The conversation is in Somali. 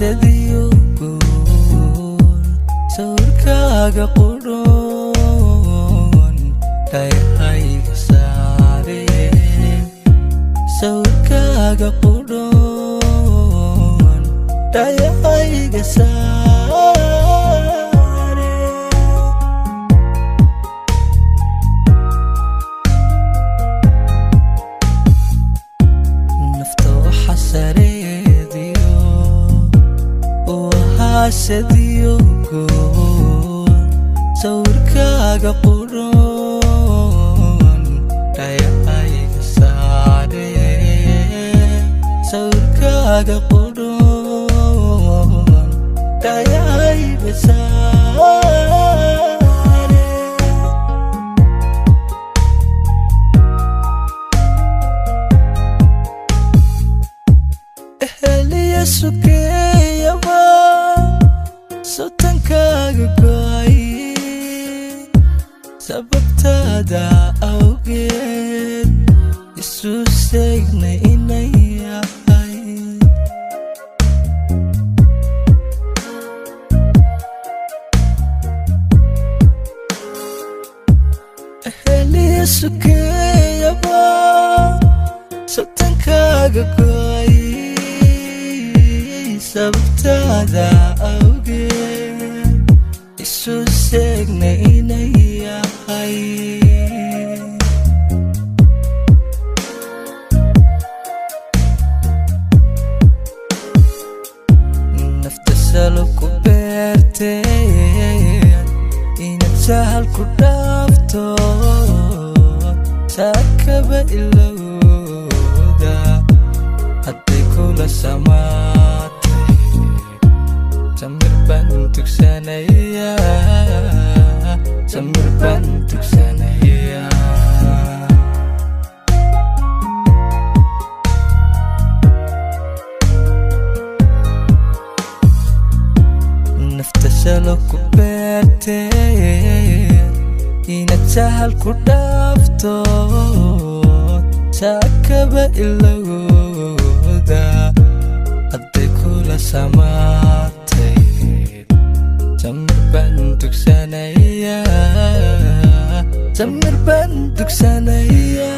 سديو قول سوركاغا قرون دايهاي ساري سوركاغا قرون دايهاي ساري نفتح سريديو وهاسديو قول سوركاغا قرون دايهاي ساري سوركاغا قرون دايهاي ساري اهلي سكيا ما صوتنكاغا قاي sababtaada awgeed isu sheegnay inay yahay ahliya sukeeyaba sabtankaaga go'ay sababtaada awgeed isu sheegnay inay yahay nafta salo ku beerteen inaad sahal ku dhaafto saakaba ilowda hadday kula samaatay samir baan tugsanaya samir baan tugsanaya nafta salo ku beerteen inaad sahal ku dhaafto saakaba ilowda hadday kula samaatay samir baan tugsanaya samir baan tugsanaya